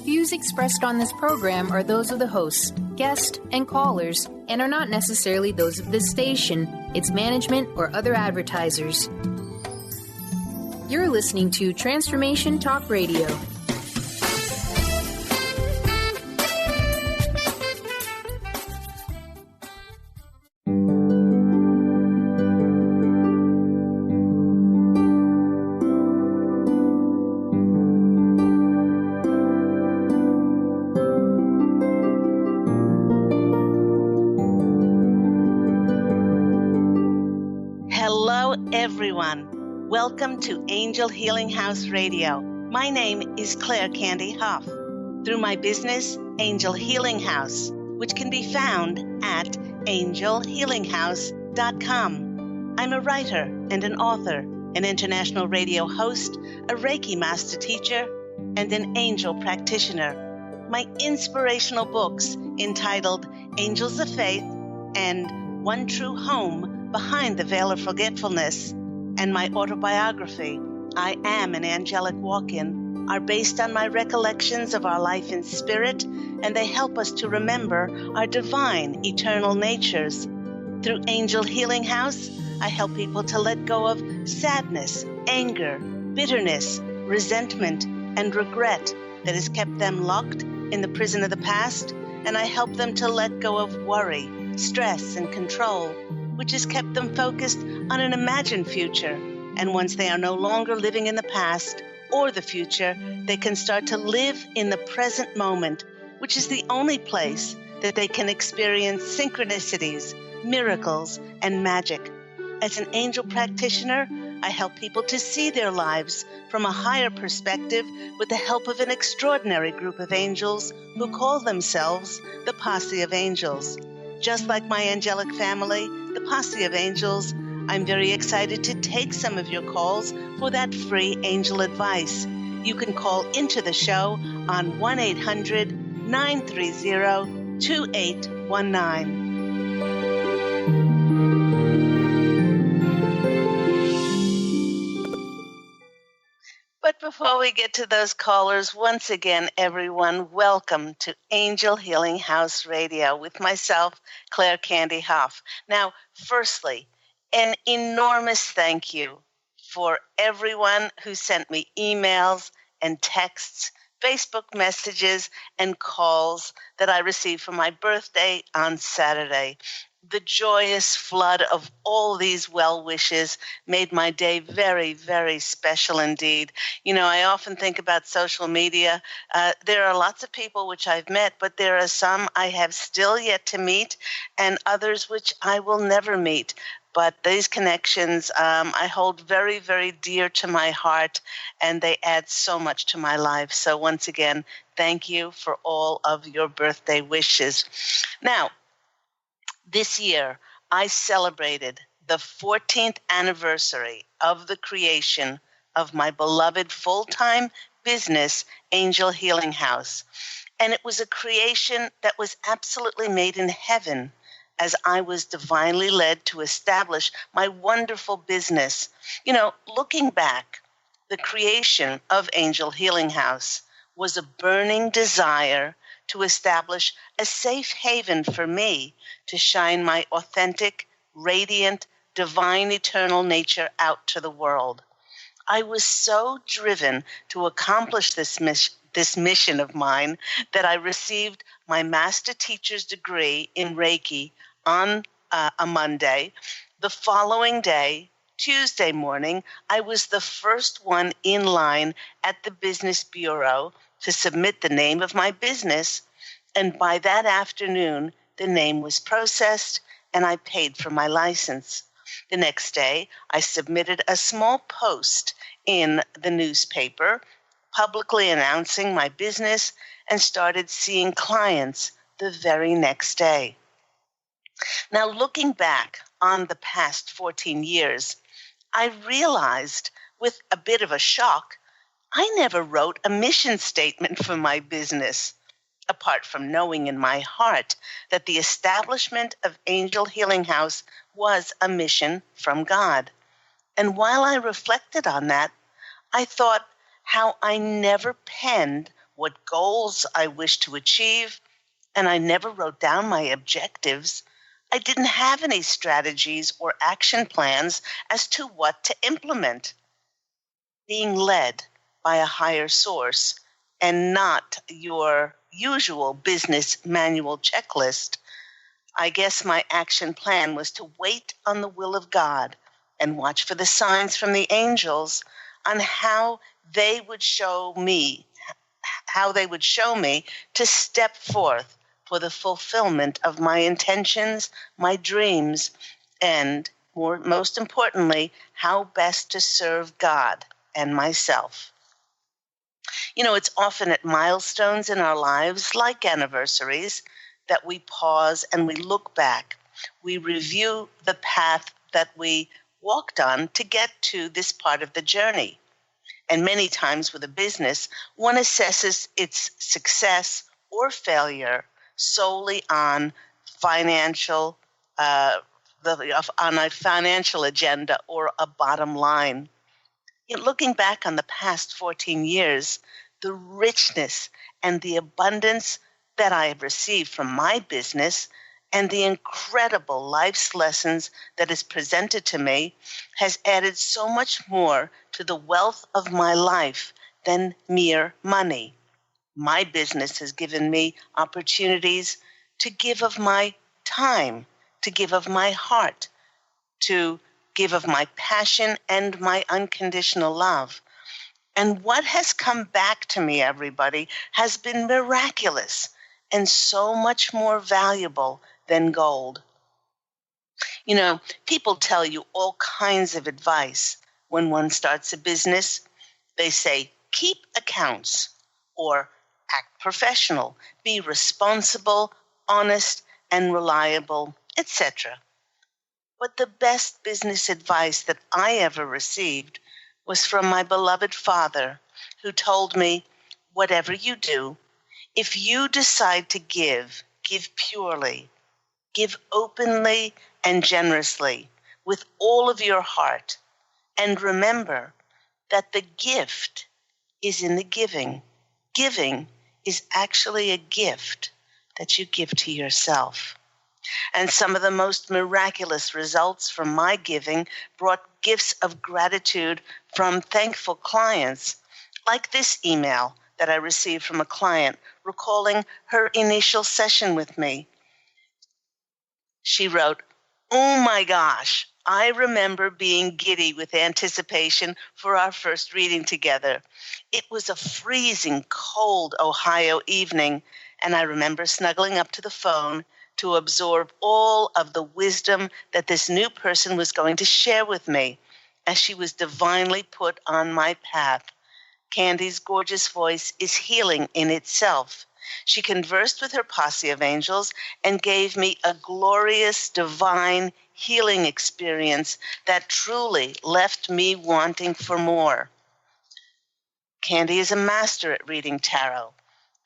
Views expressed on this program are those of the hosts, guests, and callers, and are not necessarily those of this station, its management, or other advertisers. You're listening to Transformation Talk Radio. Everyone, welcome to Angel Healing House Radio. My name is Candy Hough. Through my business, Angel Healing House, which can be found at angelhealinghouse.com. I'm a writer and an author, an international radio host, a Reiki master teacher, and an angel practitioner. My inspirational books entitled Angels of Faith and One True Home Behind the Veil of Forgetfulness, and my autobiography, I Am an Angelic Walk-In, are based on my recollections of our life in spirit, and they help us to remember our divine, eternal natures. Through Angel Healing House, I help people to let go of sadness, anger, bitterness, resentment, and regret that has kept them locked in the prison of the past, and I help them to let go of worry, stress, and control, which has kept them focused on an imagined future. And once they are no longer living in the past or the future, they can start to live in the present moment, which is the only place that they can experience synchronicities, miracles, and magic. As an angel practitioner, I help people to see their lives from a higher perspective with the help of an extraordinary group of angels who call themselves the Posse of Angels. Just like my angelic family, the Posse of Angels, I'm very excited to take some of your calls for that free angel advice. You can call into the show on 1-800-930-2819. But before we get to those callers, once again, everyone, welcome to Angel Healing House Radio with myself, Candy Hough. Now, firstly, an enormous thank you for everyone who sent me emails and texts, Facebook messages, and calls that I received for my birthday on Saturday. The joyous flood of all these well wishes made my day very, very special indeed. You know, I often think about social media. There are lots of people which I've met, but there are some I have still yet to meet and others which I will never meet. But these connections I hold very, very dear to my heart, and they add so much to my life. So once again, thank you for all of your birthday wishes. Now, this year, I celebrated the 14th anniversary of the creation of my beloved full-time business, Angel Healing House. And it was a creation that was absolutely made in heaven, as I was divinely led to establish my wonderful business. You know, looking back, the creation of Angel Healing House was a burning desire to establish a safe haven for me to shine my authentic, radiant, divine, eternal nature out to the world. I was so driven to accomplish this mission of mine that I received my master teacher's degree in Reiki on a Monday. The following day, Tuesday morning, I was the first one in line at the Business Bureau to submit the name of my business, and by that afternoon, the name was processed and I paid for my license. The next day, I submitted a small post in the newspaper publicly announcing my business and started seeing clients the very next day. Now, looking back on the past 14 years, I realized with a bit of a shock, I never wrote a mission statement for my business, apart from knowing in my heart that the establishment of Angel Healing House was a mission from God. And while I reflected on that, I thought how I never penned what goals I wished to achieve, and I never wrote down my objectives. I didn't have any strategies or action plans as to what to implement. Being led by a higher source and not your usual business manual checklist, I guess my action plan was to wait on the will of God and watch for the signs from the angels on how they would show me to step forth for the fulfillment of my intentions, my dreams, and most importantly, how best to serve God and myself. You know, it's often at milestones in our lives, like anniversaries, that we pause and we look back. We review the path that we walked on to get to this part of the journey. And many times with a business, one assesses its success or failure solely on financial, on a financial agenda or a bottom line. Looking back on the past 14 years, the richness and the abundance that I have received from my business and the incredible life's lessons that is presented to me has added so much more to the wealth of my life than mere money. My business has given me opportunities to give of my time, to give of my heart, to give of my passion and my unconditional love. And what has come back to me, everybody, has been miraculous and so much more valuable than gold. You know, people tell you all kinds of advice when one starts a business. They say, keep accounts, or act professional, be responsible, honest, and reliable, etc. But the best business advice that I ever received was from my beloved father, who told me, whatever you do, if you decide to give purely, give openly and generously, with all of your heart. And remember that the gift is in the giving. Giving is actually a gift that you give to yourself. And some of the most miraculous results from my giving brought gifts of gratitude from thankful clients, like this email that I received from a client recalling her initial session with me. She wrote, "Oh my gosh, I remember being giddy with anticipation for our first reading together. It was a freezing cold Ohio evening, and I remember snuggling up to the phone to absorb all of the wisdom that this new person was going to share with me, as she was divinely put on my path. Candy's gorgeous voice is healing in itself. She conversed with her posse of angels and gave me a glorious, divine healing experience that truly left me wanting for more. Candy is a master at reading tarot.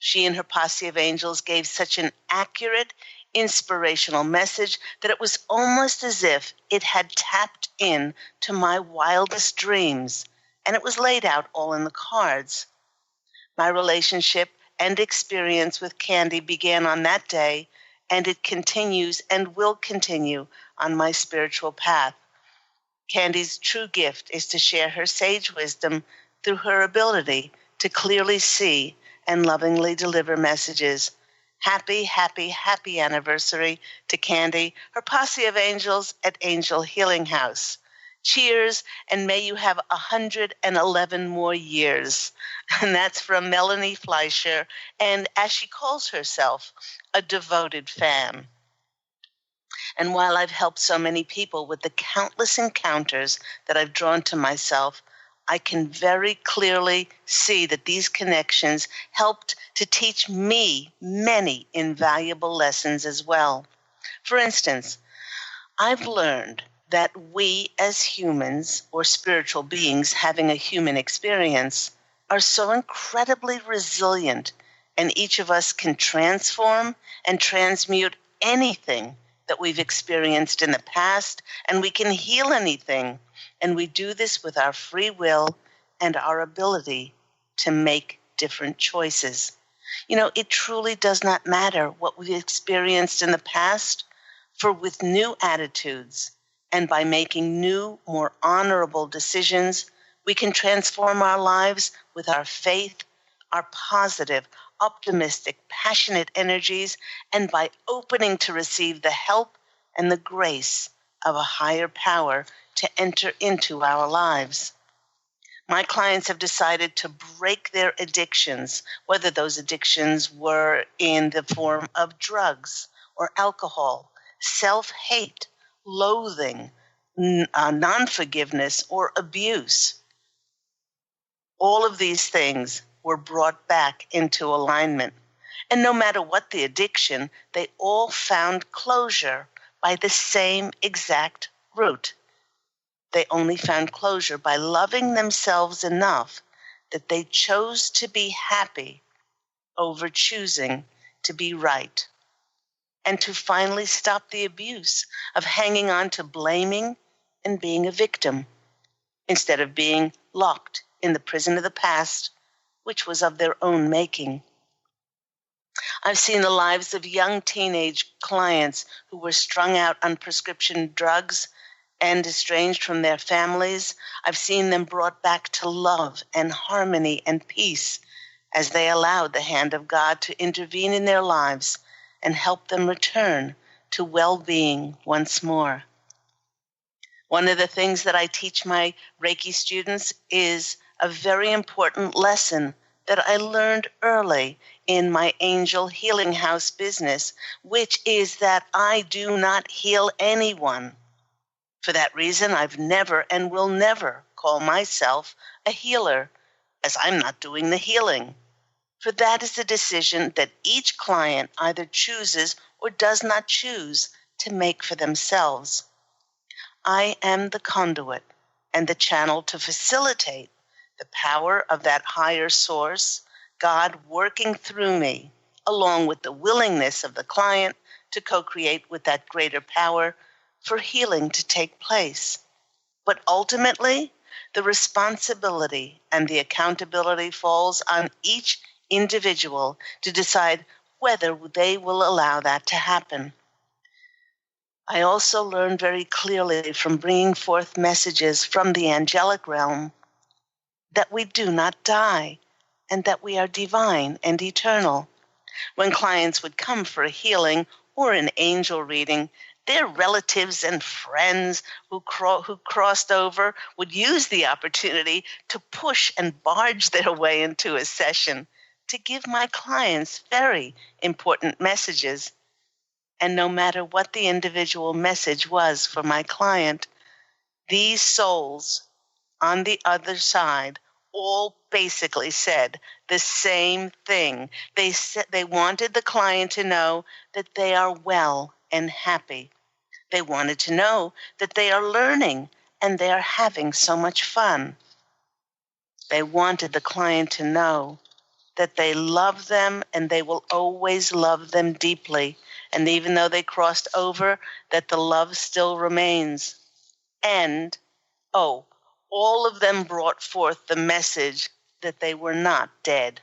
She and her posse of angels gave such an accurate, inspirational message that it was almost as if it had tapped in to my wildest dreams, and it was laid out all in the cards. My relationship and experience with Candy began on that day, and it continues and will continue on my spiritual path. Candy's true gift is to share her sage wisdom through her ability to clearly see and lovingly deliver messages. Happy, happy, happy anniversary to Candy, her posse of angels at Angel Healing House. Cheers, and may you have 111 more years." And that's from Melanie Fleischer, and as she calls herself, a devoted fan. And while I've helped so many people with the countless encounters that I've drawn to myself, I can very clearly see that these connections helped to teach me many invaluable lessons as well. For instance, I've learned that we as humans, or spiritual beings having a human experience, are so incredibly resilient, and each of us can transform and transmute anything that we've experienced in the past, and we can heal anything. And we do this with our free will and our ability to make different choices. It truly does not matter what we've experienced in the past, for with new attitudes and by making new, more honorable decisions, we can transform our lives with our faith, our positive, optimistic, passionate energies, and by opening to receive the help and the grace of a higher power to enter into our lives. My clients have decided to break their addictions, whether those addictions were in the form of drugs or alcohol, self-hate, loathing, non-forgiveness, or abuse. All of these things were brought back into alignment. And no matter what the addiction, they all found closure by the same exact route. They only found closure by loving themselves enough that they chose to be happy over choosing to be right, and to finally stop the abuse of hanging on to blaming and being a victim, instead of being locked in the prison of the past, which was of their own making. I've seen the lives of young teenage clients who were strung out on prescription drugs and estranged from their families. I've seen them brought back to love and harmony and peace as they allowed the hand of God to intervene in their lives and help them return to well-being once more. One of the things that I teach my Reiki students is a very important lesson that I learned early in my Angel Healing House business, which is that I do not heal anyone. For that reason, I've never and will never call myself a healer, as I'm not doing the healing. For that is a decision that each client either chooses or does not choose to make for themselves. I am the conduit and the channel to facilitate the power of that higher source, God working through me, along with the willingness of the client to co-create with that greater power for healing to take place. But ultimately, the responsibility and the accountability falls on each individual to decide whether they will allow that to happen. I also learned very clearly from bringing forth messages from the angelic realm that we do not die and that we are divine and eternal. When clients would come for a healing or an angel reading, their relatives and friends who crossed over would use the opportunity to push and barge their way into a session to give my clients very important messages. And no matter what the individual message was for my client, these souls on the other side all basically said the same thing. They wanted the client to know that they are well and happy. They wanted to know that they are learning and they are having so much fun. They wanted the client to know that they love them and they will always love them deeply. And even though they crossed over, that the love still remains. And, all of them brought forth the message that they were not dead.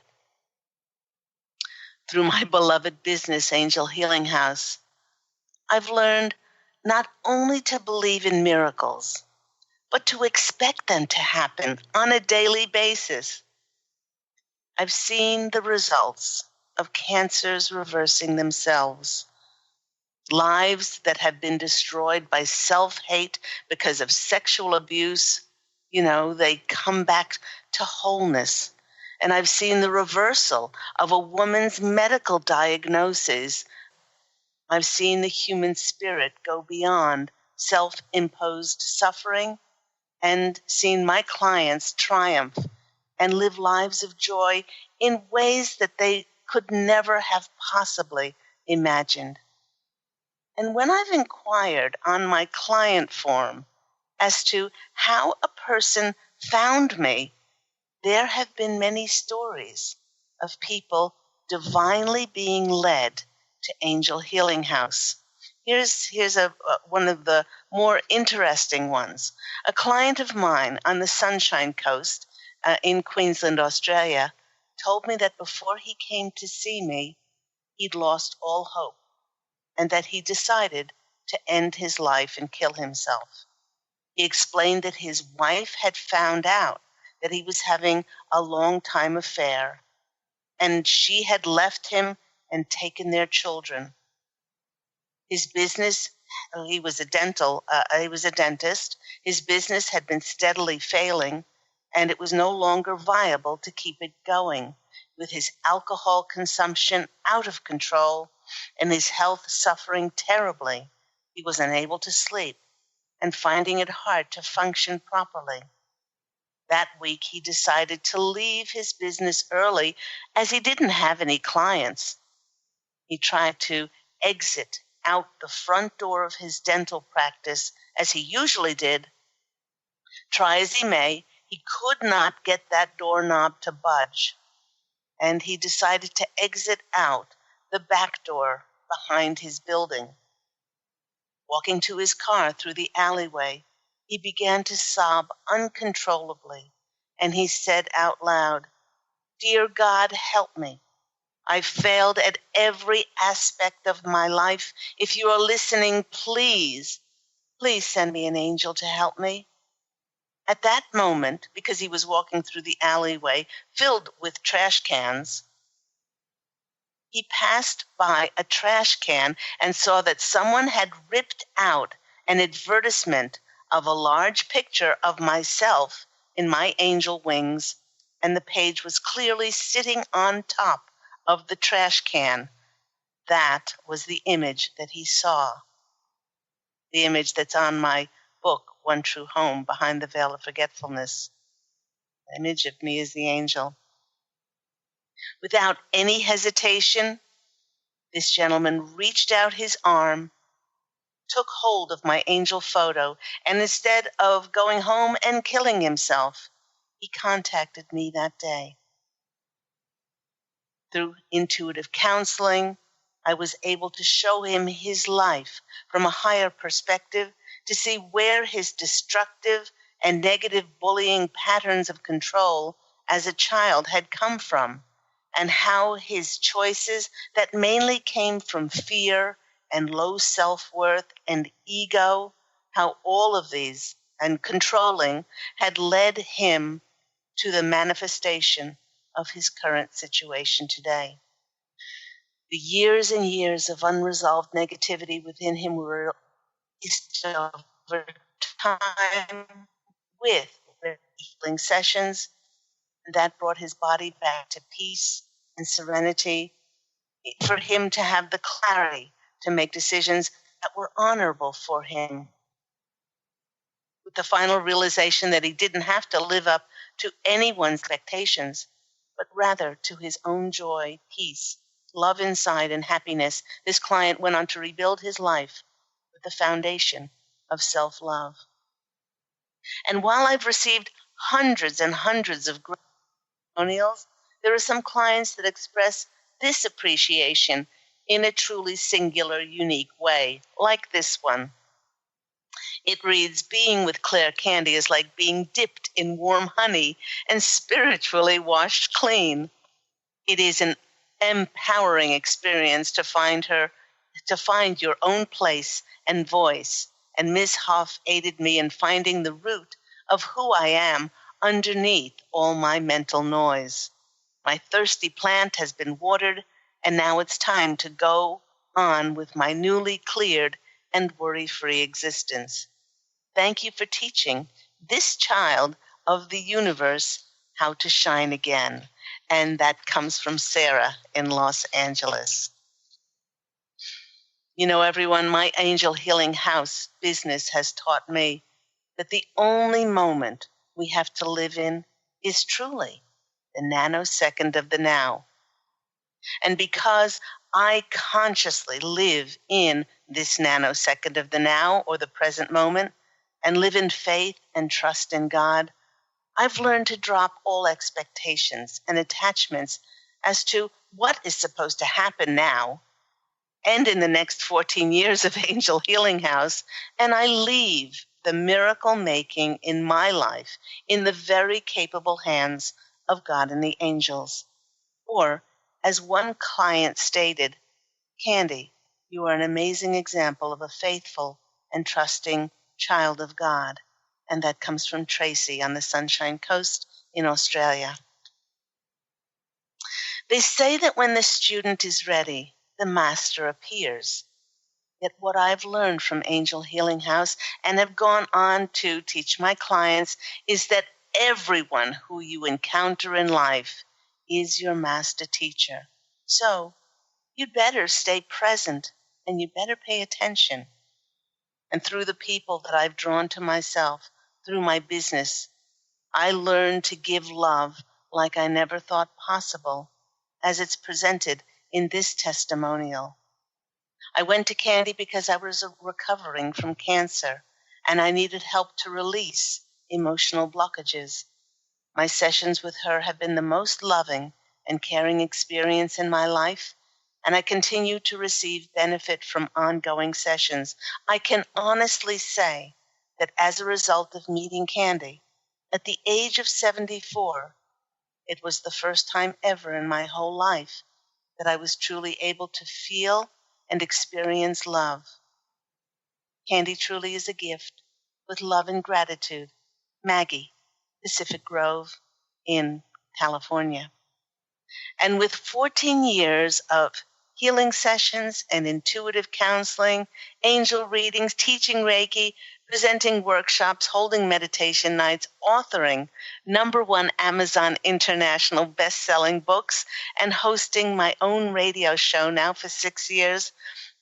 Through my beloved business, Angel Healing House, I've learned not only to believe in miracles, but to expect them to happen on a daily basis. I've seen the results of cancers reversing themselves, lives that have been destroyed by self-hate because of sexual abuse. They come back to wholeness. And I've seen the reversal of a woman's medical diagnosis. I've seen the human spirit go beyond self-imposed suffering and seen my clients triumph and live lives of joy in ways that they could never have possibly imagined. And when I've inquired on my client form as to how a person found me, there have been many stories of people divinely being led to Angel Healing House. Here's one of the more interesting ones. A client of mine on the Sunshine Coast in Queensland, Australia, told me that before he came to see me, he'd lost all hope and that he decided to end his life and kill himself. He explained that his wife had found out that he was having a long-time affair, and she had left him and taken their children. His business, he was a dentist. His business had been steadily failing, and it was no longer viable to keep it going. With his alcohol consumption out of control and his health suffering terribly, he was unable to sleep and finding it hard to function properly. That week, he decided to leave his business early as he didn't have any clients. He tried to exit out the front door of his dental practice as he usually did. Try as he may, he could not get that doorknob to budge, and he decided to exit out the back door behind his building. Walking to his car through the alleyway, he began to sob uncontrollably, and he said out loud, "Dear God, help me. I've failed at every aspect of my life. If you are listening, please send me an angel to help me." At that moment, because he was walking through the alleyway filled with trash cans, he passed by a trash can and saw that someone had ripped out an advertisement of a large picture of myself in my angel wings, and the page was clearly sitting on top of the trash can. That was the image that he saw. The image that's on my book, One True Home, Behind the Veil of Forgetfulness. The image of me as the angel. Without any hesitation, this gentleman reached out his arm, took hold of my angel photo, and instead of going home and killing himself, he contacted me that day. Through intuitive counseling, I was able to show him his life from a higher perspective, to see where his destructive and negative bullying patterns of control as a child had come from, and how his choices that mainly came from fear and low self-worth and ego, how all of these and controlling had led him to the manifestation of his current situation today. The years and years of unresolved negativity within him were released over time with healing sessions, and that brought his body back to peace and serenity, for him to have the clarity to make decisions that were honorable for him, with the final realization that he didn't have to live up to anyone's expectations, but rather to his own joy, peace, love inside, and happiness. This client went on to rebuild his life with the foundation of self-love. And while I've received hundreds and hundreds of great testimonials, there are some clients that express this appreciation in a truly singular, unique way, like this one. It reads, "Being with Claire Candy is like being dipped in warm honey and spiritually washed clean. It is an empowering experience to find your own place and voice. And Ms. Hough aided me in finding the root of who I am underneath all my mental noise. My thirsty plant has been watered, and now it's time to go on with my newly cleared and worry-free existence. Thank you for teaching this child of the universe how to shine again." And that comes from Sarah in Los Angeles. You know, everyone, my angel healing house business has taught me that the only moment we have to live in is truly the nanosecond of the now. And because I consciously live in this nanosecond of the now, or the present moment, and live in faith and trust in God, I've learned to drop all expectations and attachments as to what is supposed to happen now and in the next 14 years of Angel Healing House, and I leave the miracle making in my life in the very capable hands of God and the angels. Or, as one client stated, "Candy, you are an amazing example of a faithful and trusting child of God." And that comes from Tracy on the Sunshine Coast in Australia. They say that when the student is ready, the master appears. Yet what I've learned from Angel Healing House and have gone on to teach my clients is that everyone who you encounter in life is your master teacher. So you'd better stay present and you better pay attention. And through the people that I've drawn to myself, through my business, I learned to give love like I never thought possible, as it's presented in this testimonial. I went to Candy because I was recovering from cancer and I needed help to release emotional blockages. My sessions with her have been the most loving and caring experience in my life, and I continue to receive benefit from ongoing sessions. I can honestly say that as a result of meeting Candy, at the age of 74, it was the first time ever in my whole life that I was truly able to feel and experience love. Candy truly is a gift. With love and gratitude, Maggie, Pacific Grove in California. And with 14 years of healing sessions and intuitive counseling, angel readings, teaching Reiki, presenting workshops, holding meditation nights, authoring #1 Amazon International best-selling books, and hosting my own radio show now for 6 years,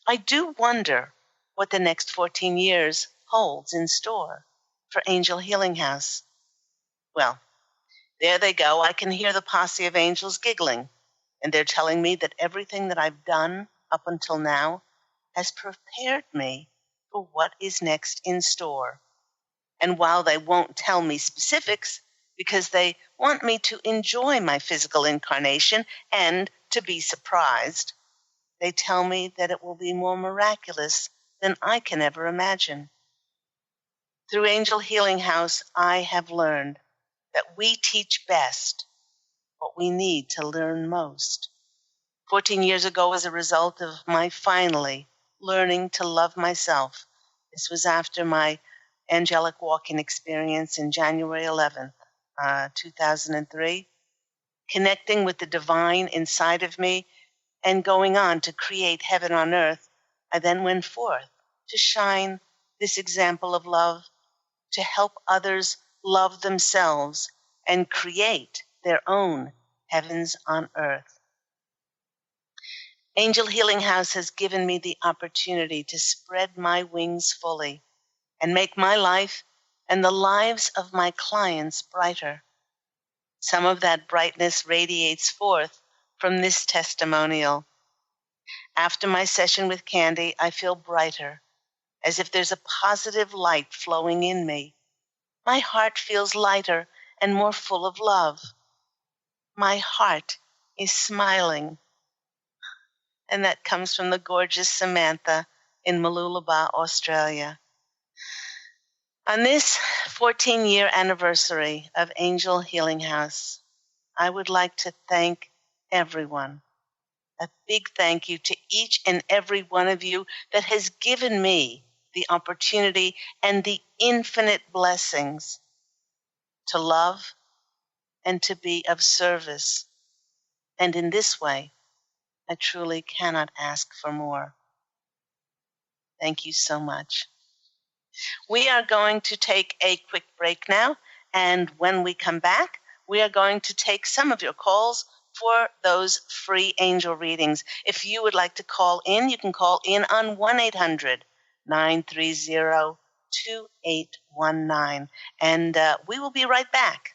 I do wonder what the next 14 years holds in store for Angel Healing House. Well, there they go. I can hear the Posse of Angels giggling, and they're telling me that everything that I've done up until now has prepared me for what is next in store. And while they won't tell me specifics, because they want me to enjoy my physical incarnation and to be surprised, they tell me that it will be more miraculous than I can ever imagine. Through Angel Healing House, I have learned that we teach best what we need to learn most. 14 years ago, as a result of my finally learning to love myself, this was after my angelic walking experience in January 11th, 2003, connecting with the divine inside of me and going on to create heaven on earth, I then went forth to shine this example of love, to help others love themselves and create their own heavens on earth. Angel Healing House has given me the opportunity to spread my wings fully and make my life and the lives of my clients brighter. Some of that brightness radiates forth from this testimonial. After my session with Candy, I feel brighter, as if there's a positive light flowing in me. My heart feels lighter and more full of love. My heart is smiling. And that comes from the gorgeous Samantha in Mooloolaba, Australia. On this 14-year anniversary of Angel Healing House, I would like to thank everyone. A big thank you to each and every one of you that has given me the opportunity and the infinite blessings to love and to be of service. And in this way, I truly cannot ask for more. Thank you so much. We are going to take a quick break now, and when we come back, we are going to take some of your calls for those free angel readings. If you would like to call in, you can call in on 1-800-930-2819, and we will be right back.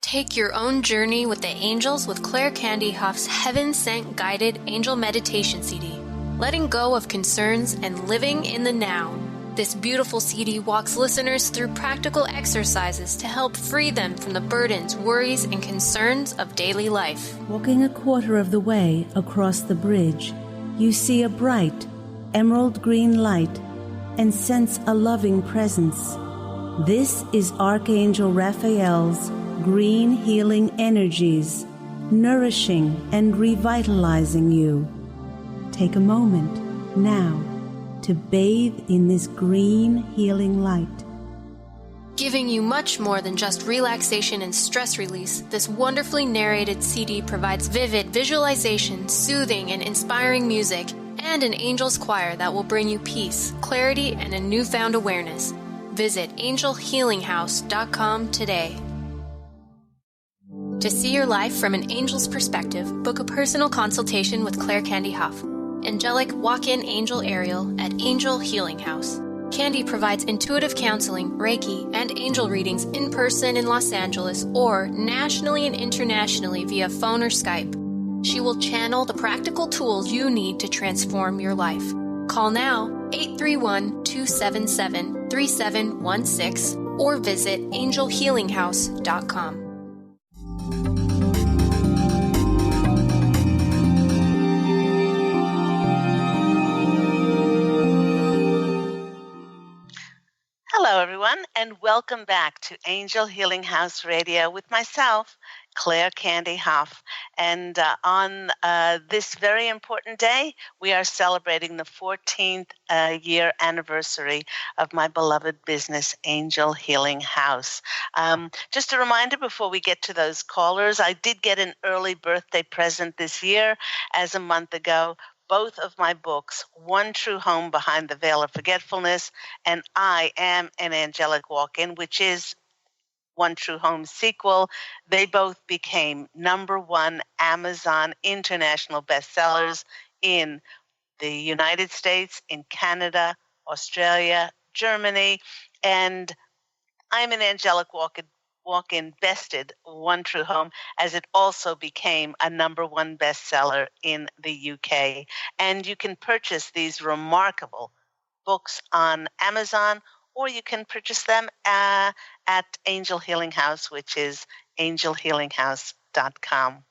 Take your own journey with the angels with Claire Candy Hough's Heaven Sent Guided Angel Meditation CD, letting go of concerns and living in the now. This beautiful CD walks listeners through practical exercises to help free them from the burdens, worries, and concerns of daily life. Walking a quarter of the way across the bridge, you see a bright, emerald green light and sense a loving presence. This is Archangel Raphael's green healing energies, nourishing and revitalizing you. Take a moment now to bathe in this green healing light. Giving you much more than just relaxation and stress release, this wonderfully narrated CD provides vivid visualization, soothing and inspiring music, and an angel's choir that will bring you peace, clarity, and a newfound awareness. Visit angelhealinghouse.com today. To see your life from an angel's perspective, book a personal consultation with Claire Candy Hough, angelic walk-in angel Ariel at Angel Healing House. Candy provides intuitive counseling, Reiki, and angel readings in person in Los Angeles or nationally and internationally via phone or Skype. She will channel the practical tools you need to transform your life. Call now 831-277-3716 or visit angelhealinghouse.com. Hello, everyone, and welcome back to Angel Healing House Radio with myself, Claire Candy Hough. And on this very important day, we are celebrating the 14th year anniversary of my beloved business, Angel Healing House. Just a reminder before we get to those callers, I did get an early birthday present this year as a month ago. Both of my books, One True Home Behind the Veil of Forgetfulness and I Am an Angelic Walk-In, which is One True Home sequel, they both became #1 Amazon international bestsellers in the United States, in Canada, Australia, Germany, and I'm an Angelic Walk-In bested One True Home, as it also became a #1 bestseller in the UK. And you can purchase these remarkable books on Amazon, or you can purchase them at Angel Healing House, which is angelhealinghouse.com.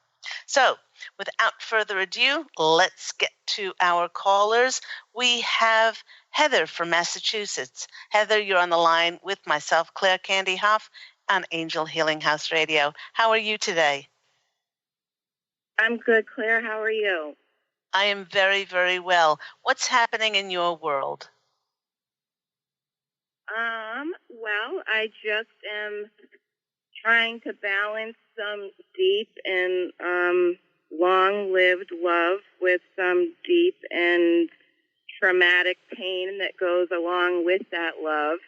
So, without further ado, let's get to our callers. We have Heather from Massachusetts. Heather, you're on the line with myself, Claire Candy Hough, on Angel Healing House Radio. How are you today? I'm good, Claire. How are you? I am very, very well. What's happening in your world? Well, I just am trying to balance some deep and long-lived love with some deep and traumatic pain that goes along with that love,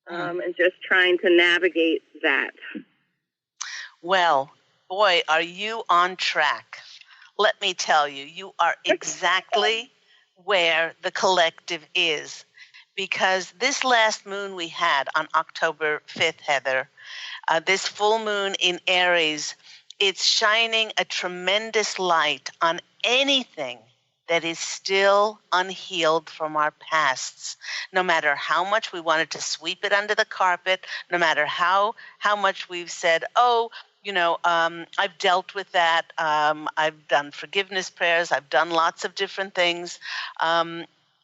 and just trying to navigate that. Well, boy, are you on track. Let me tell you, you are exactly where the collective is. Because this last moon we had on October 5th, Heather, this full moon in Aries, it's shining a tremendous light on anything that is still unhealed from our pasts. No matter how much we wanted to sweep it under the carpet, no matter how much we've said, I've dealt with that. I've done forgiveness prayers. I've done lots of different things.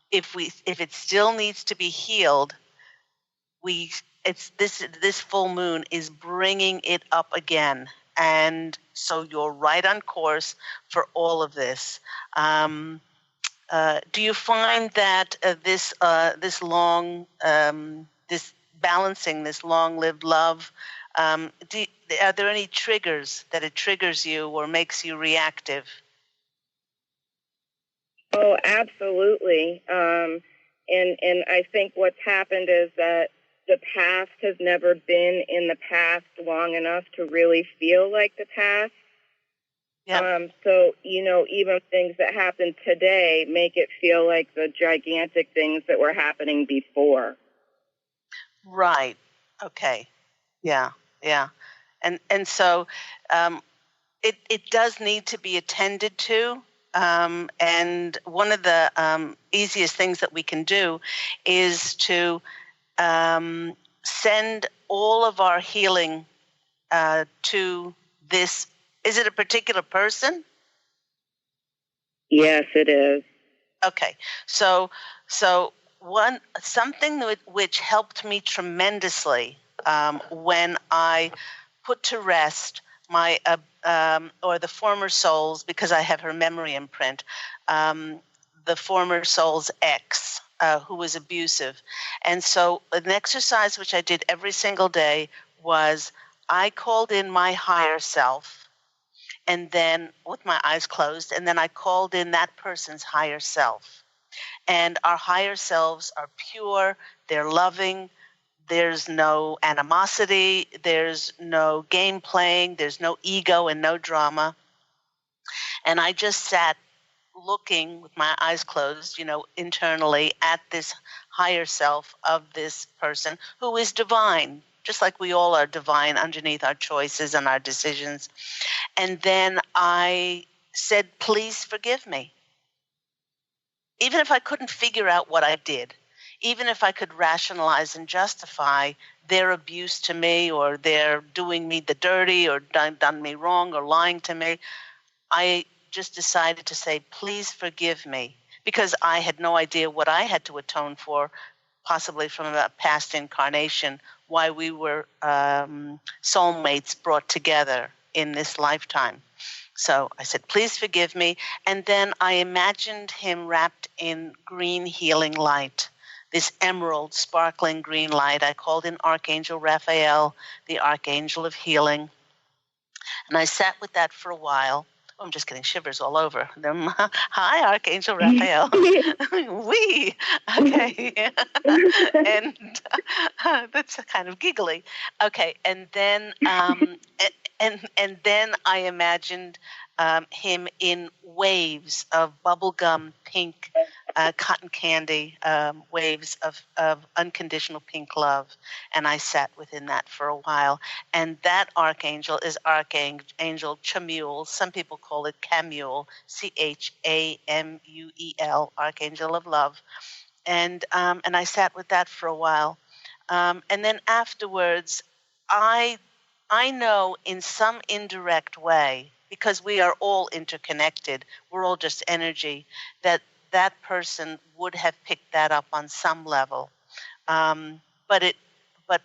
If it still needs to be healed, this full moon is bringing it up again, and so you're right on course for all of this. Do you find that this balancing this long-lived love? Are there any triggers that it triggers you or makes you reactive? Oh, absolutely. And I think what's happened is that the past has never been in the past long enough to really feel like the past. Yep. So, even things that happen today make it feel like the gigantic things that were happening before. Right. Okay. Yeah. And so it does need to be attended to. And one of the easiest things that we can do is to send all of our healing to this. Is it a particular person? Yes, it is. Okay. So something which helped me tremendously when I put to rest my or the former soul's, because I have her memory imprint, the former soul's ex, who was abusive. And so an exercise which I did every single day was I called in my higher self, and then with my eyes closed, and then I called in that person's higher self. And our higher selves are pure, they're loving, there's no animosity, there's no game playing, there's no ego and no drama. And I just sat looking with my eyes closed, internally at this higher self of this person who is divine, just like we all are divine underneath our choices and our decisions. And then I said, please forgive me. Even if I couldn't figure out what I did, even if I could rationalize and justify their abuse to me or their doing me the dirty or done me wrong or lying to me, I just decided to say, please forgive me, because I had no idea what I had to atone for, possibly from a past incarnation, why we were soulmates brought together in this lifetime. So I said, please forgive me. And then I imagined him wrapped in green healing light, this emerald sparkling green light. I called in Archangel Raphael, the Archangel of Healing. And I sat with that for a while. Oh, I'm just getting shivers all over. Hi, Archangel Raphael. We. Okay. And that's kind of giggly. Okay. And then and then I imagined him in waves of bubblegum pink cotton candy, waves of unconditional pink love. And I sat within that for a while. And that archangel is Archangel Chamuel. Some people call it Chamuel, Chamuel, Archangel of Love. And I sat with that for a while. And then afterwards, I know in some indirect way, because we are all interconnected, we're all just energy, that person would have picked that up on some level. But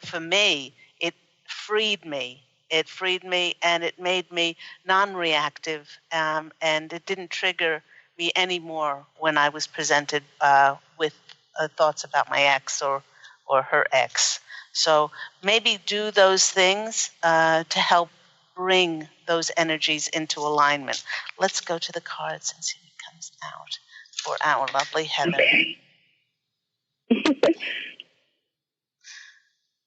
for me, it freed me. It freed me, and it made me non-reactive, and it didn't trigger me anymore when I was presented with thoughts about my ex or her ex. So maybe do those things to help bring those energies into alignment. Let's go to the cards and see what comes out for our lovely Heather.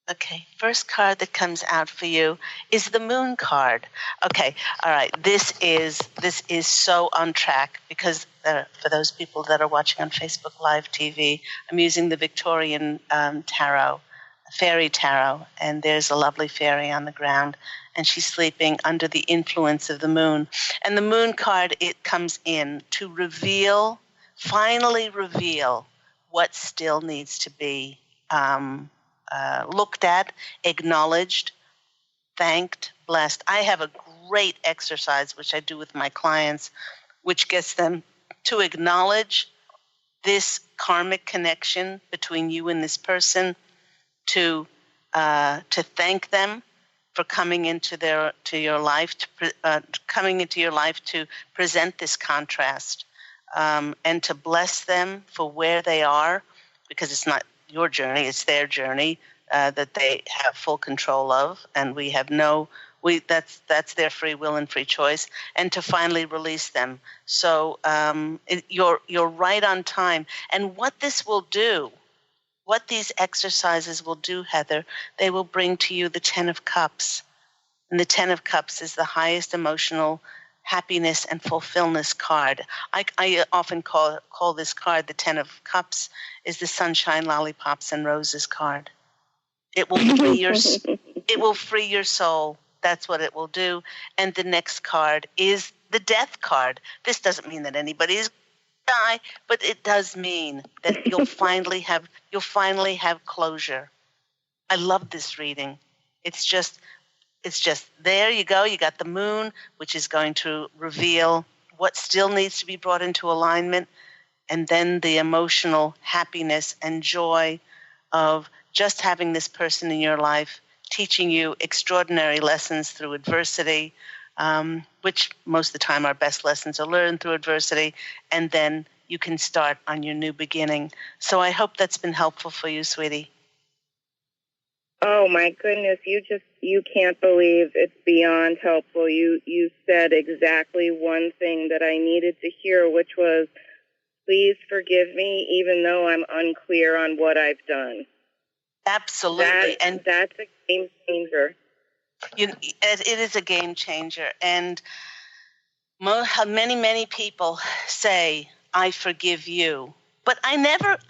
Okay, first card that comes out for you is the Moon card. Okay, all right. This is so on track because for those people that are watching on Facebook Live TV, I'm using the Victorian tarot, fairy tarot, and there's a lovely fairy on the ground, and she's sleeping under the influence of the moon. And the Moon card, it comes in to finally reveal what still needs to be looked at, acknowledged, thanked, blessed. I have a great exercise which I do with my clients, which gets them to acknowledge this karmic connection between you and this person, to thank them for coming into your life, coming into your life to present this contrast, and to bless them for where they are, because it's not your journey, it's their journey that they have full control of, and that's their free will and free choice, and to finally release them. So you're right on time. And what this will do, what these exercises will do, Heather, they will bring to you the 10 of Cups. And the 10 of Cups is the highest emotional happiness and fulfillment card. I often call this card, the 10 of Cups, is the sunshine, lollipops, and roses card. It will free your soul. That's what it will do. And the next card is the death card. This doesn't mean that anybody is die, but it does mean that you'll finally have closure. I love this reading. It's just there you go. You got the moon, which is going to reveal what still needs to be brought into alignment. and then the emotional happiness and joy of just having this person in your life teaching you extraordinary lessons through adversity, which most of the time our best lessons are learned through adversity, and then you can start on your new beginning. So I hope that's been helpful for you, sweetie. Oh my goodness, you can't believe it's beyond helpful. You said exactly one thing that I needed to hear, which was, please forgive me even though I'm unclear on what I've done. Absolutely. And that's a game changer. It is a game changer. And many people say, I forgive you. But I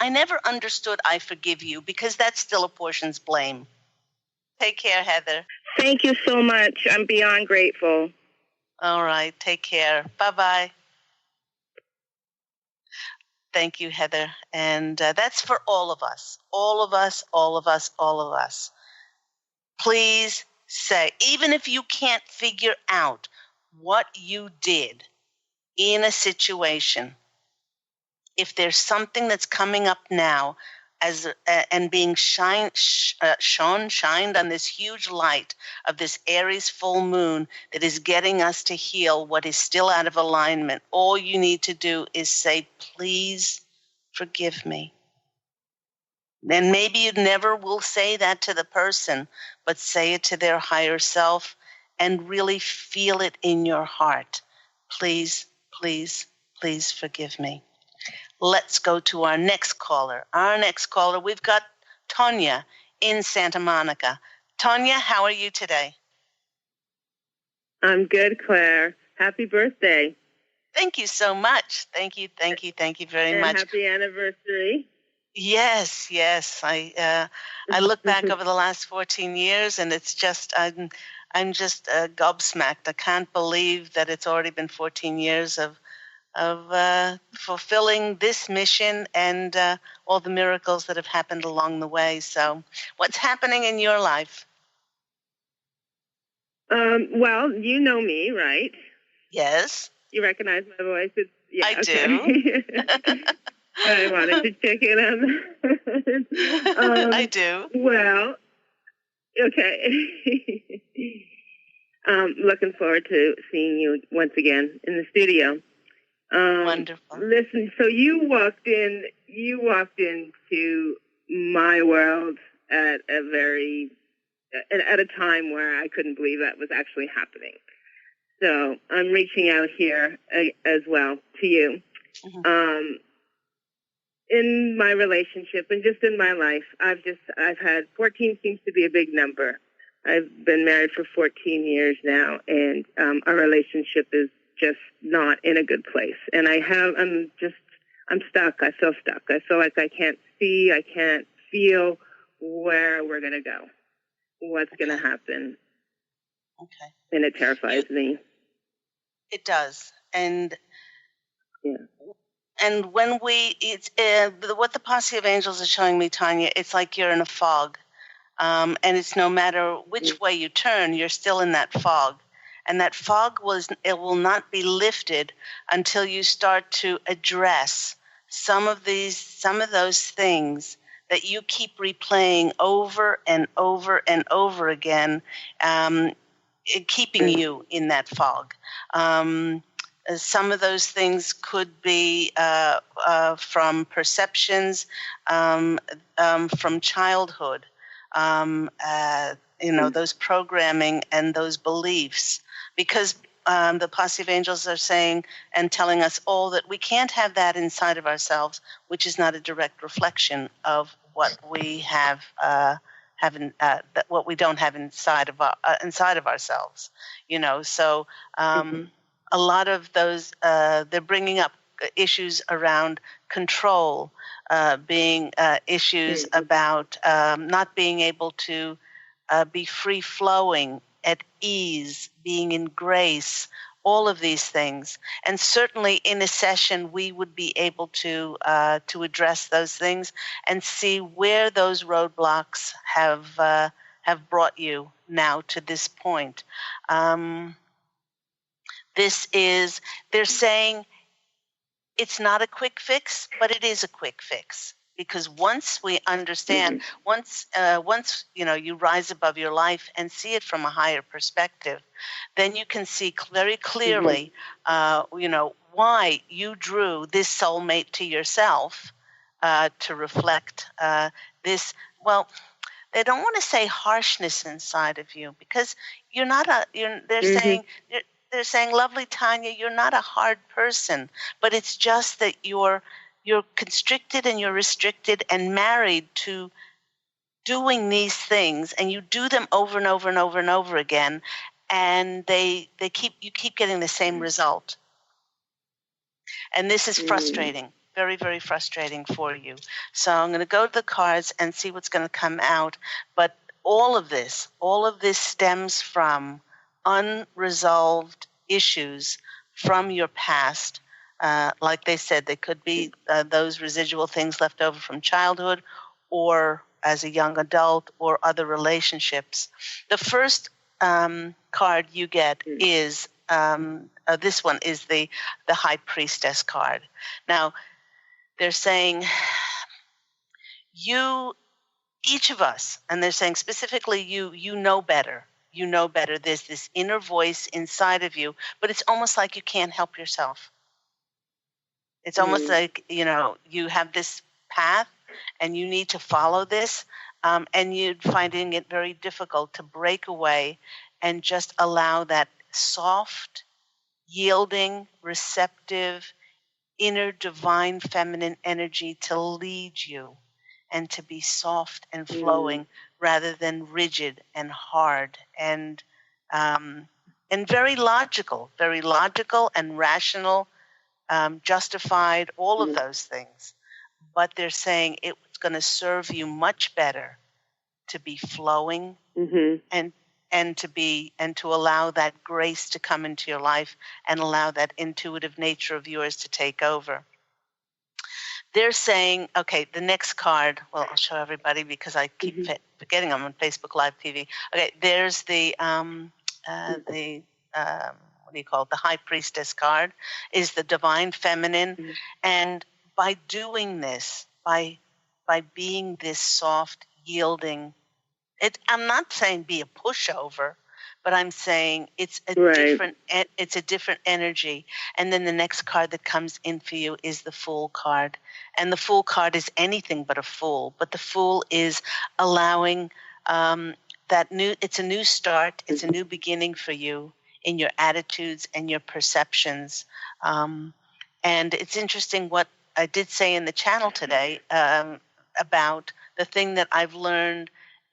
never understood I forgive you, because that still apportions blame. Take care, Heather. Thank you so much. I'm beyond grateful. All right. Take care. Bye-bye. Thank you, Heather. And that's for all of us. All of us, all of us, all of us. Please say, even if you can't figure out what you did in a situation, if there's something that's coming up now and being shined on this huge light of this Aries full moon that is getting us to heal what is still out of alignment, all you need to do is say, please forgive me. And maybe you never will say that to the person, but say it to their higher self and really feel it in your heart. Please, please, please forgive me. Let's go to our next caller. We've got Tonya in Santa Monica. Tonya, how are you today? I'm good, Claire. Happy birthday. Thank you so much. Thank you very much. Happy anniversary. Yes. I look back over the last 14 years, and it's just I'm just gobsmacked. I can't believe that it's already been 14 years of fulfilling this mission and all the miracles that have happened along the way. So, what's happening in your life? Well, you know me, right? Yes. You recognize my voice? I do. I wanted to check in on that. I do. Well, okay. Looking forward to seeing you once again in the studio. Wonderful. Listen, so you walked into my world at a time where I couldn't believe that was actually happening. So I'm reaching out here as well to you. Mm-hmm. In my relationship and just in my life, I've had 14 seems to be a big number. I've been married for 14 years now, and our relationship is just not in a good place. And I'm stuck. I feel stuck. I feel like I can't feel where we're going to go, what's going to happen. Okay. And it terrifies me. It does. And yeah. And when what the Posse of Angels is showing me, Tonya, it's like you're in a fog. And it's no matter which way you turn, you're still in that fog. And that fog will not be lifted until you start to address some of those things that you keep replaying over and over and over again, keeping you in that fog. Some of those things could be from perceptions from childhood, those programming and those beliefs. Because the Posse of Angels are saying and telling us all that we can't have that inside of ourselves, which is not a direct reflection of what we have, what we don't have inside of ourselves. So. A lot of those, they're bringing up issues around control, being issues about not being able to be free-flowing, at ease, being in grace, all of these things. And certainly in a session, we would be able to address those things and see where those roadblocks have brought you now to this point. They're saying It's not a quick fix, but it is a quick fix. Because once we understand, once you rise above your life and see it from a higher perspective, then you can see very clearly, why you drew this soulmate to yourself to reflect this. Well, they don't want to say harshness inside of you, because you're not a. They're saying, lovely Tanya, you're not a hard person, but it's just that you're constricted and you're restricted and married to doing these things, and you do them over and over and over and over again, and you keep getting the same result. And this is frustrating, very, very frustrating for you. So I'm going to go to the cards and see what's going to come out. But all of this stems from unresolved issues from your past. Like they said, they could be those residual things left over from childhood or as a young adult or other relationships. The first card you get is this one is the High Priestess card. Now, they're saying each of us, and they're saying specifically you know better. You know better. There's this inner voice inside of you, but it's almost like you can't help yourself. It's almost like, you have this path and you need to follow this, and you're finding it very difficult to break away and just allow that soft, yielding, receptive, inner divine feminine energy to lead you and to be soft and flowing rather than rigid and hard and very logical and rational, justified, all of those things. But they're saying it's going to serve you much better to be flowing and to allow that grace to come into your life and allow that intuitive nature of yours to take over. They're saying, okay, the next card, well, I'll show everybody because I keep forgetting I'm on Facebook Live TV. Okay, there's the what do you call it? The High Priestess card is the divine feminine. And by doing this, by being this soft, yielding, I'm not saying be a pushover, but I'm saying it's a different energy. And then the next card that comes in for you is the Fool card. And the Fool card is anything but a fool. But the Fool is allowing it's a new start. It's a new beginning for you in your attitudes and your perceptions. And it's interesting what I did say in the channel today about the thing that I've learned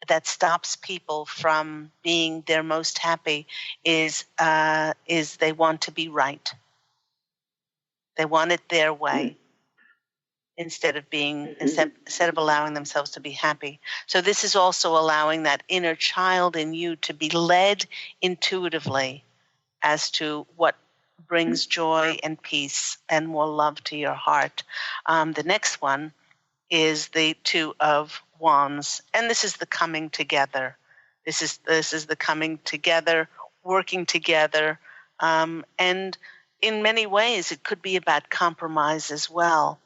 that stops people from being their most happy is they want to be right. They want it their way instead of allowing themselves to be happy. So this is also allowing that inner child in you to be led intuitively as to what brings joy and peace and more love to your heart. The next one is the Two of Wands, and this is the coming together. This is the coming together, working together, and in many ways it could be about compromise as well.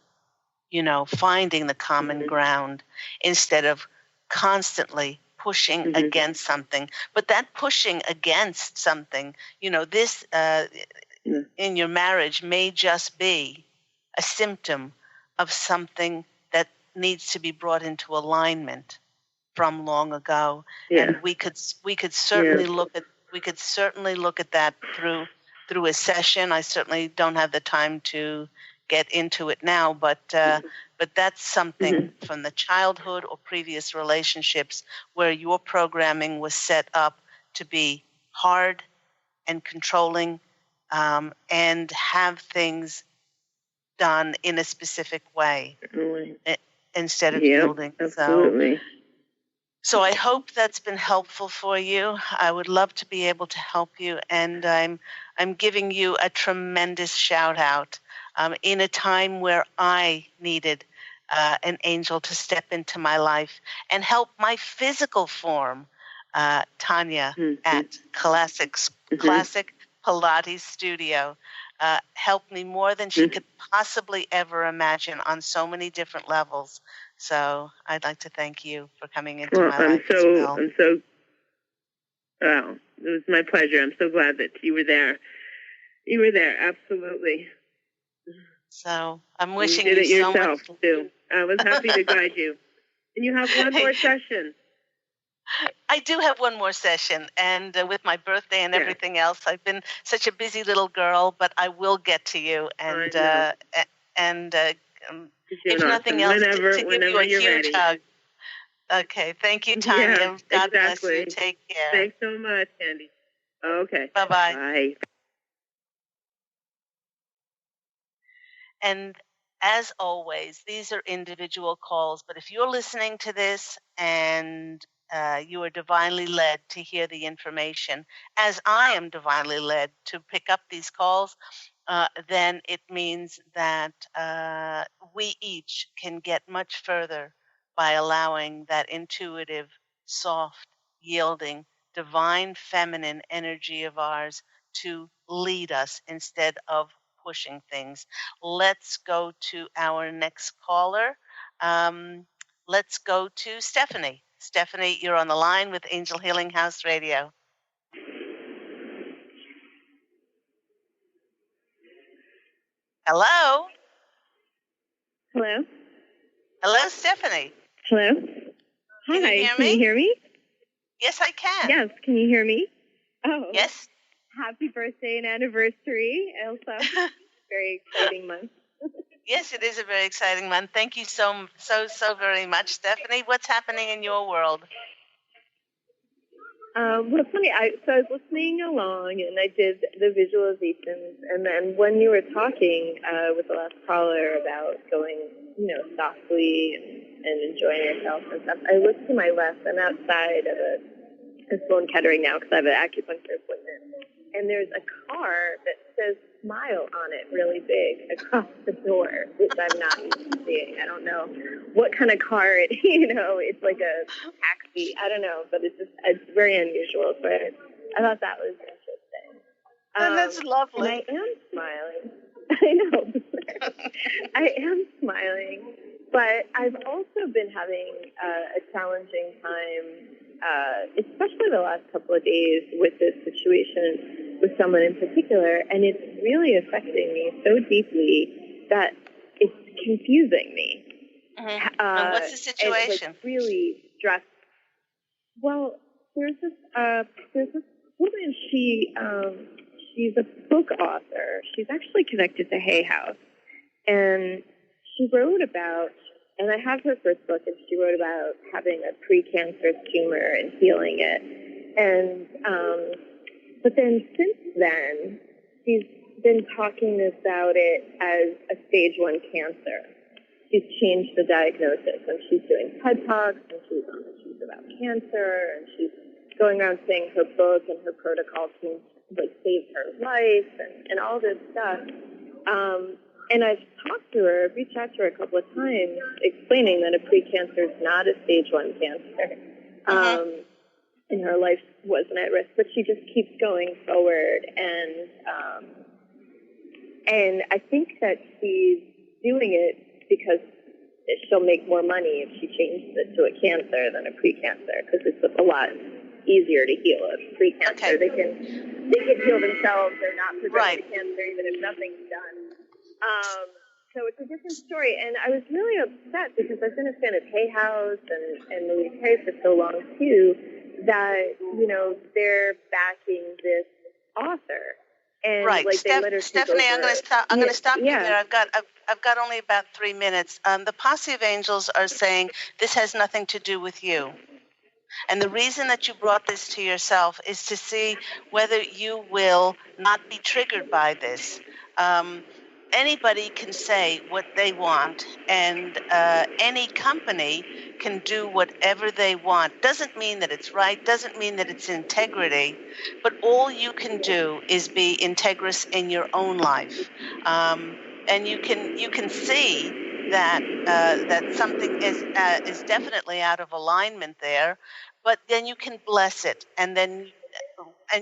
Finding the common ground instead of constantly pushing against something. But that pushing against something, this in your marriage may just be a symptom of something that needs to be brought into alignment from long ago. And we could certainly look at that through a session. I certainly don't have the time to get into it now, but that's something from the childhood or previous relationships where your programming was set up to be hard and controlling, and have things done in a specific way instead of yielding. Absolutely. So I hope that's been helpful for you. I would love to be able to help you, and I'm giving you a tremendous shout out in a time where I needed an angel to step into my life and help my physical form, Tanya, at Classic Pilates Studio. helped me more than she could possibly ever imagine on so many different levels. So I'd like to thank you for coming into my life as well. Well, it was my pleasure. I'm so glad that you were there. You were there, absolutely. So I'm wishing you did it you so yourself, much. too. I was happy to guide you. And you have one more session. I do have one more session, and with my birthday and everything else, I've been such a busy little girl, but I will get to you, and if nothing else, to give you a huge hug. Okay, thank you, Tanya. God bless you. Take care. Thanks so much, Candy. Okay. Bye-bye. Bye. And as always, these are individual calls, but if you're listening to this and you are divinely led to hear the information, as I am divinely led to pick up these calls, then it means that we each can get much further by allowing that intuitive, soft, yielding, divine feminine energy of ours to lead us instead of pushing things. Let's go to our next caller. Let's go to Stephanie. Stephanie, you're on the line with Angel Healing House Radio. Hello? Hello? Hello, Stephanie. Hello? Can Hi, you hear can me? you hear me? Yes, I can. Yes, can you hear me? Oh. Yes. Happy birthday and anniversary, Elsa. Very exciting month. Yes, it is a very exciting month. Thank you so very much, Stephanie. What's happening in your world? Well, it's funny. I was listening along, and I did the visualizations, and then when you were talking with the last caller about going, softly and enjoying yourself and stuff, I looked to my left. I'm outside of a Sloan Kettering now because I have an acupuncture appointment, and there's a car that says "Smile" on it, really big, across the door, which I'm not used to seeing. I don't know what kind of car it, it's like a taxi. I don't know, but it's very unusual. So I thought that was interesting. And that's lovely. And I am smiling. I know. I am smiling, but I've also been having a challenging time, especially the last couple of days with this situation with someone in particular, and it's really affecting me so deeply that it's confusing me. Mm-hmm. And what's the situation? It's really stressful. Well, there's this woman. She's a book author. She's actually connected to Hay House, and she wrote about. And I have her first book, and she wrote about having a precancerous tumor and healing it. And but then since then, she's been talking about it as a stage 1 cancer. She's changed the diagnosis, and she's doing TED Talks, and she's on the Truth About Cancer, and she's going around saying her book and her protocol can save her life and all this stuff. And I've talked to her, reached out to her a couple of times, explaining that a precancer is not a stage 1 cancer. And her life wasn't at risk, but she just keeps going forward. And I think that she's doing it because she'll make more money if she changes it to a cancer than a precancer, because it's a lot easier to heal a precancer. Okay. They can heal themselves. They're not progressing to cancer even if nothing's done. So it's a different story, and I was really upset because I've been a fan of Hay House and Louise Hay for so long too, that they're backing this author. And Stephanie, I'm going to stop you there. I've got only about 3 minutes. The Posse of Angels are saying this has nothing to do with you. And the reason that you brought this to yourself is to see whether you will not be triggered by this. Anybody can say what they want, and any company can do whatever they want. Doesn't mean that it's right, doesn't mean that it's integrity, but all you can do is be integrous in your own life. And you can see that that something is definitely out of alignment there, but then you can bless it, and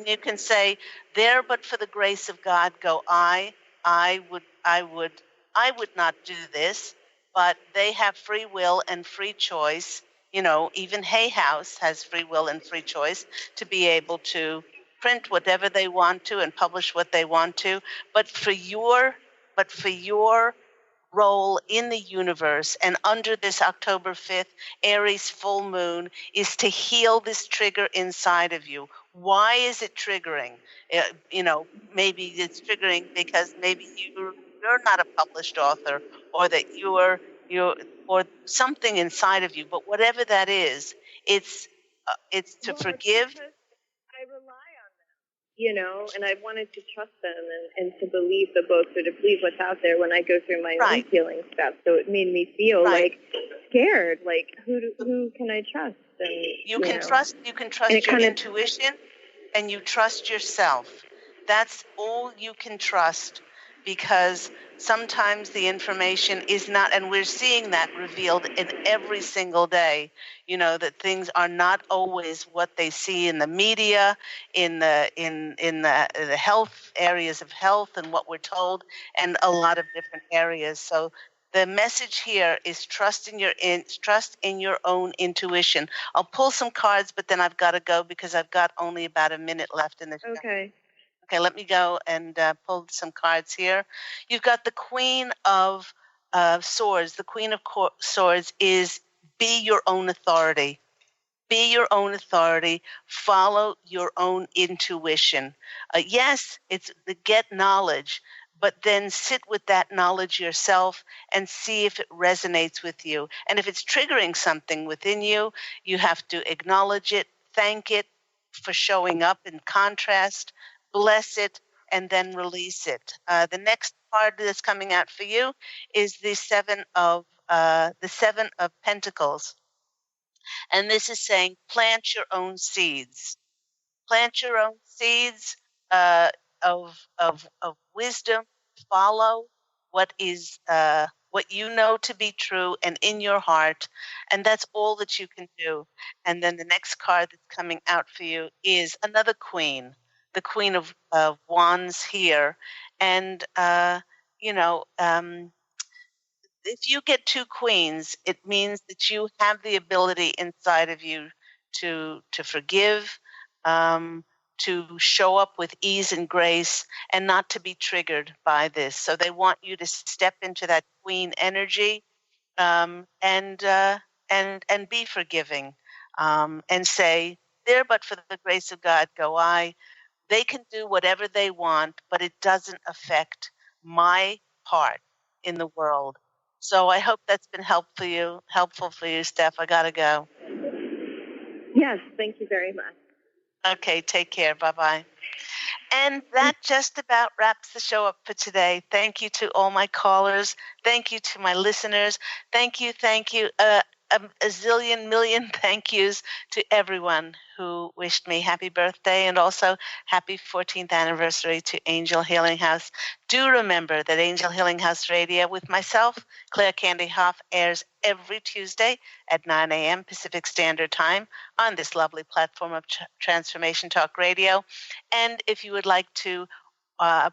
you can say, there but for the grace of God go I, I would not do this, but they have free will and free choice. Even Hay House has free will and free choice to be able to print whatever they want to and publish what they want to. But for your role in the universe and under this October 5th Aries full moon is to heal this trigger inside of you. Why is it triggering? Maybe it's triggering because maybe you're not a published author, or that you're or something inside of you. But whatever that is, it's to forgive. I rely on them, and I wanted to trust them and to believe the books or to believe what's out there when I go through my own healing stuff. So it made me feel like scared, like who can I trust? And you can trust your intuition, and you trust yourself. That's all you can trust, because sometimes the information is not, and we're seeing that revealed in every single day, that things are not always what they see in the media, in the health areas of health and what we're told, and a lot of different areas. So the message here is trust in your own intuition. I'll pull some cards, but then I've got to go because I've got only about a minute left in the show. Okay, let me go and pull some cards here. You've got the Queen of Swords. The Queen of Swords is be your own authority. Be your own authority. Follow your own intuition. Yes, it's the get knowledge, but then sit with that knowledge yourself and see if it resonates with you. And if it's triggering something within you, you have to acknowledge it, thank it for showing up in contrast, bless it, and then release it. The next card that's coming out for you is the Seven of Pentacles. And this is saying plant your own seeds. Plant your own seeds of wisdom. Follow what you know to be true and in your heart, and that's all that you can do. And then the next card that's coming out for you is another queen, the Queen of Wands here, and if you get two queens, it means that you have the ability inside of you to forgive, to show up with ease and grace, and not to be triggered by this. So they want you to step into that queen energy, and be forgiving, and say, "There, but for the grace of God, go I." They can do whatever they want, but it doesn't affect my part in the world. So I hope that's been helpful for you, Steph. I gotta go. Yes, thank you very much. Okay, take care. Bye-bye. And that just about wraps the show up for today. Thank you to all my callers. Thank you to my listeners. Thank you. A zillion million thank yous to everyone who wished me happy birthday, and also happy 14th anniversary to Angel Healing House. Do remember that Angel Healing House Radio with myself, Claire Candy Hough, airs every Tuesday at 9 a.m. Pacific Standard Time on this lovely platform of Transformation Talk Radio. And if you would like to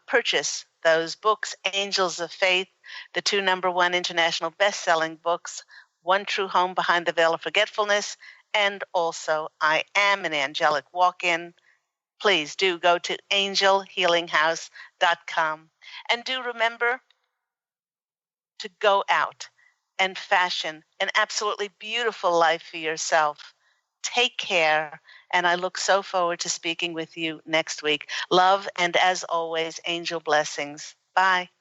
purchase those books, Angels of Faith, the 2 #1 international best-selling books, One True Home Behind the Veil of Forgetfulness, and also I Am an Angelic Walk-In, please do go to angelhealinghouse.com. And do remember to go out and fashion an absolutely beautiful life for yourself. Take care, and I look so forward to speaking with you next week. Love, and as always, angel blessings. Bye.